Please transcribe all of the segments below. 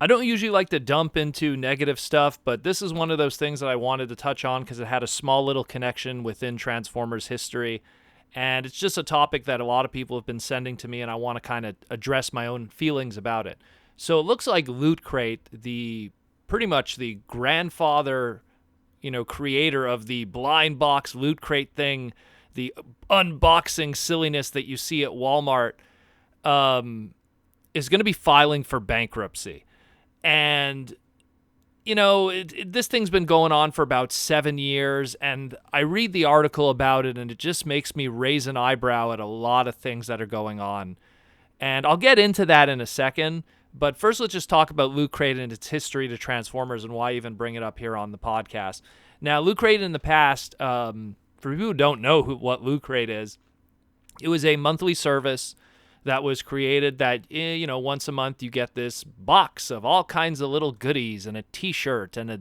I don't usually like to dump into negative stuff, but this is one of those things that I wanted to touch on because it had a small little connection within Transformers history. And it's just a topic that a lot of people have been sending to me, and I want to kind of address my own feelings about it. So it looks like Loot Crate, the pretty much the grandfather, creator of the blind box Loot Crate thing, the unboxing silliness that you see at Walmart, is going to be filing for bankruptcy. And this thing's been going on for about 7 years, and I read the article about it, and it just makes me raise an eyebrow at a lot of things that are going on. And I'll get into that in a second, but first let's just talk about Loot Crate and its history to Transformers and why I even bring it up here on the podcast. Now, Loot Crate in the past, for people who don't know what Loot Crate is, it was a monthly service that was created that, once a month you get this box of all kinds of little goodies and a t-shirt and a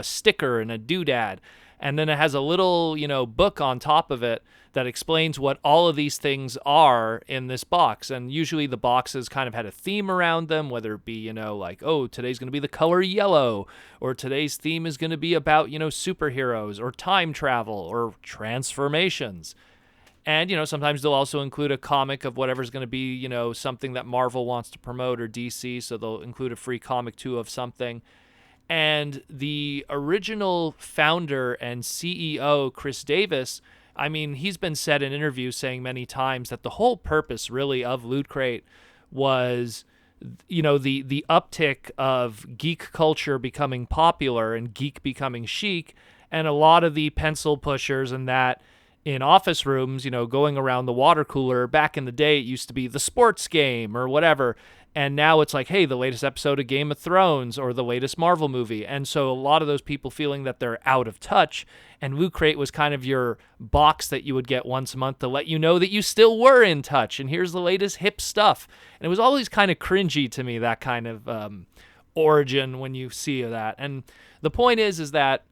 sticker and a doodad. And then it has a little, book on top of it that explains what all of these things are in this box. And usually the boxes kind of had a theme around them, whether it be, like, oh, today's going to be the color yellow, or today's theme is going to be about, superheroes or time travel or transformations. And, sometimes they'll also include a comic of whatever's going to be, something that Marvel wants to promote or DC. So they'll include a free comic too of something. And the original founder and CEO, Chris Davis, he's been said in interviews saying many times that the whole purpose really of Loot Crate was, the uptick of geek culture becoming popular and geek becoming chic. And a lot of the pencil pushers and that in office rooms, going around the water cooler. Back in the day, it used to be the sports game or whatever. And now it's like, hey, the latest episode of Game of Thrones or the latest Marvel movie. And so a lot of those people feeling that they're out of touch. And Loot Crate was kind of your box that you would get once a month to let you know that you still were in touch. And here's the latest hip stuff. And it was always kind of cringy to me, that kind of origin when you see that. And the point is that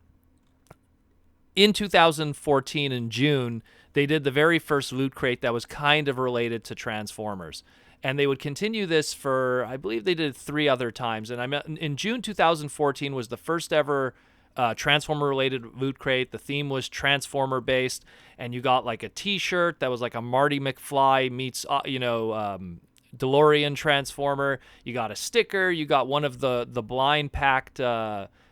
in 2014 in June, they did the very first Loot Crate that was kind of related to Transformers. And they would continue this for, I believe they did 3 other times. And in June 2014 was the first ever Transformer-related Loot Crate. The theme was Transformer-based. And you got like a t-shirt that was like a Marty McFly meets, DeLorean Transformer. You got a sticker. You got one of the blind packed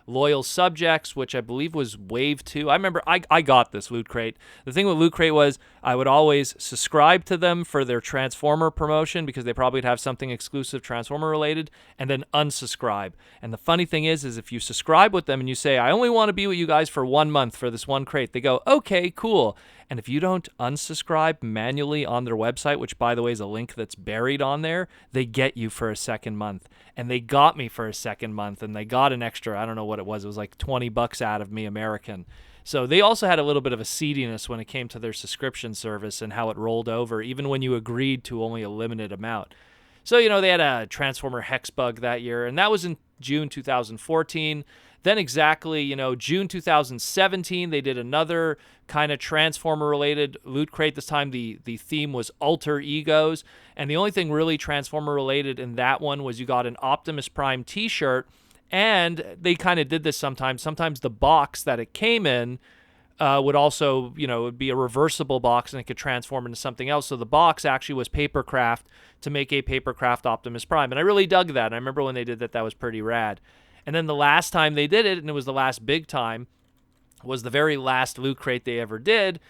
loyal subjects, which I believe was Wave 2. I remember I got this Loot Crate. The thing with Loot Crate was I would always subscribe to them for their Transformer promotion because they probably would have something exclusive Transformer related, and then unsubscribe. And the funny thing is if you subscribe with them and you say, I only want to be with you guys for 1 month for this one crate, they go, okay, cool. And if you don't unsubscribe manually on their website, which by the way is a link that's buried on there, they get you for a second month. And they got me for a second month, and they got an extra, I don't know what it was like $20 out of me American. So they also had a little bit of a seediness when it came to their subscription service and how it rolled over, even when you agreed to only a limited amount. So, they had a Transformer Hexbug that year, and that was in June 2014. Then exactly, June 2017, they did another kind of Transformer-related Loot Crate. This time the theme was alter egos. And the only thing really Transformer-related in that one was you got an Optimus Prime t-shirt. And they kind of did this sometimes. Sometimes the box that it came in would also, it would be a reversible box and it could transform into something else. So the box actually was papercraft to make a papercraft Optimus Prime. And I really dug that. And I remember when they did that, that was pretty rad. And then the last time they did it, and it was the last big time, was the very last Loot Crate they ever did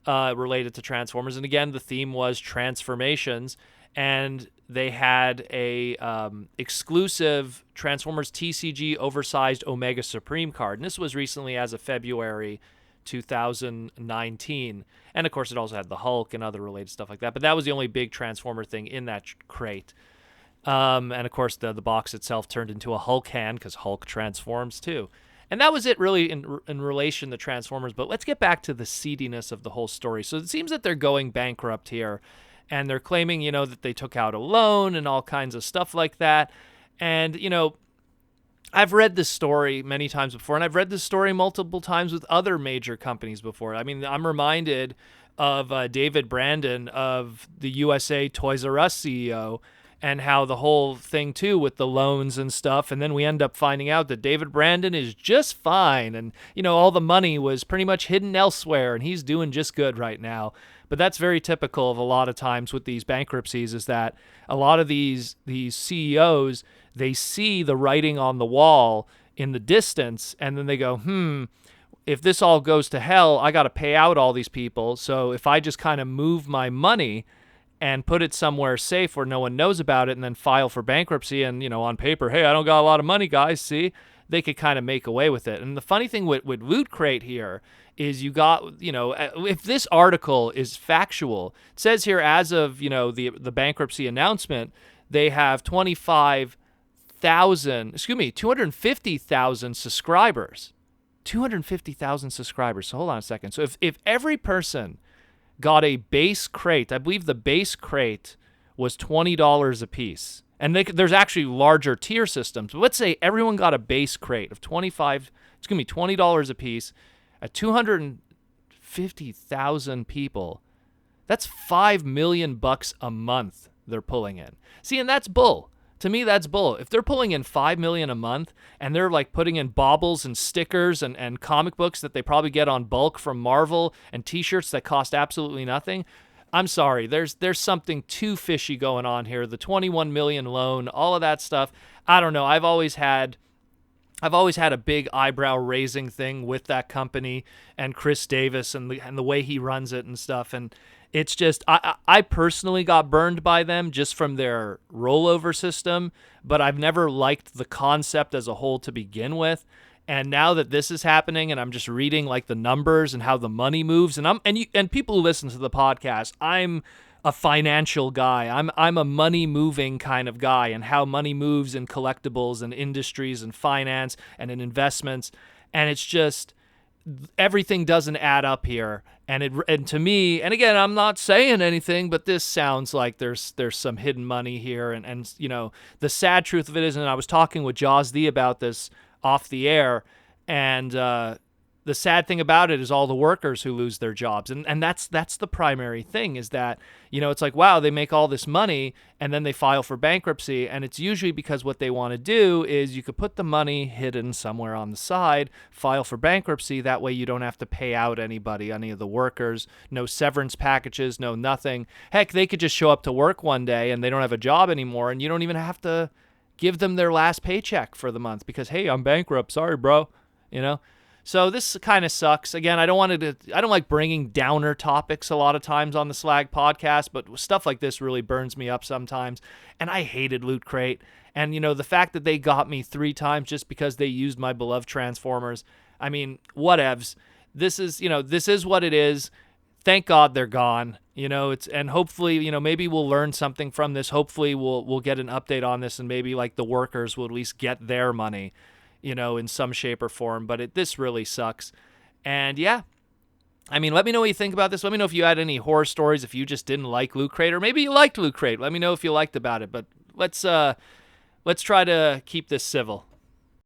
related to Transformers. And again, the theme was transformations. And they had a exclusive Transformers TCG oversized Omega Supreme card. And this was recently as of February 2019. And of course, it also had the Hulk and other related stuff like that. But that was the only big Transformer thing in that crate. And of course, the box itself turned into a Hulk hand because Hulk transforms too. And that was it really in relation to Transformers. But let's get back to the seediness of the whole story. So it seems that they're going bankrupt here. And they're claiming, that they took out a loan and all kinds of stuff like that. And, I've read this story many times before. And I've read this story multiple times with other major companies before. I'm reminded of David Brandon of the USA Toys R Us CEO. and how the whole thing too with the loans and stuff. And then we end up finding out that David Brandon is just fine. And, all the money was pretty much hidden elsewhere and he's doing just good right now. But that's very typical of a lot of times with these bankruptcies, is that a lot of these CEOs, they see the writing on the wall in the distance and then they go, if this all goes to hell, I got to pay out all these people. So if I just kind of move my money and put it somewhere safe where no one knows about it and then file for bankruptcy and, on paper, hey, I don't got a lot of money, guys, see? They could kind of make away with it. And the funny thing with Loot Crate here is you got, if this article is factual, it says here as of, the bankruptcy announcement, they have 250,000 subscribers. 250,000 subscribers. So hold on a second. So if every person got a base crate, I believe the base crate was $20 a piece. And there's actually larger tier systems. But let's say everyone got a base crate of it's going to be $20 a piece at 250,000 people. That's $5 million a month they're pulling in. See, and that's bull. To me, that's bull. If they're pulling in $5 million a month and they're like putting in baubles and stickers and comic books that they probably get on bulk from Marvel and t-shirts that cost absolutely nothing, I'm sorry. There's something too fishy going on here. The 21 million loan, all of that stuff. I don't know. I've always had a big eyebrow raising thing with that company and Chris Davis and the way he runs it and stuff. And it's just, I personally got burned by them just from their rollover system, but I've never liked the concept as a whole to begin with. And now that this is happening and I'm just reading like the numbers and how the money moves, and people who listen to the podcast, I'm a financial guy. I'm a money moving kind of guy, and how money moves in collectibles and industries and finance and in investments. And it's just, everything doesn't add up here. And to me, and again, I'm not saying anything, but this sounds like there's some hidden money here. And the sad truth of it is, and I was talking with Jaws D about this off the air, and the sad thing about it is all the workers who lose their jobs. And that's the primary thing, is that, it's like, wow, they make all this money and then they file for bankruptcy. And it's usually because what they want to do is you could put the money hidden somewhere on the side, file for bankruptcy. That way you don't have to pay out any of the workers, no severance packages, no nothing. Heck, they could just show up to work one day and they don't have a job anymore, and you don't even have to give them their last paycheck for the month because, hey, I'm bankrupt. Sorry, bro. So this kind of sucks. Again, I don't like bringing downer topics a lot of times on the Slag podcast, but stuff like this really burns me up sometimes. And I hated Loot Crate. And, the fact that they got me 3 times just because they used my beloved Transformers, I mean, whatevs. This is what it is. Thank God they're gone. And hopefully, maybe we'll learn something from this. Hopefully we'll get an update on this, and maybe like the workers will at least get their money, in some shape or form. But this really sucks. And yeah, I mean, let me know what you think about this. Let me know if you had any horror stories, if you just didn't like Loot Crate, or maybe you liked Loot Crate. Let me know if you liked about it. But let's try to keep this civil.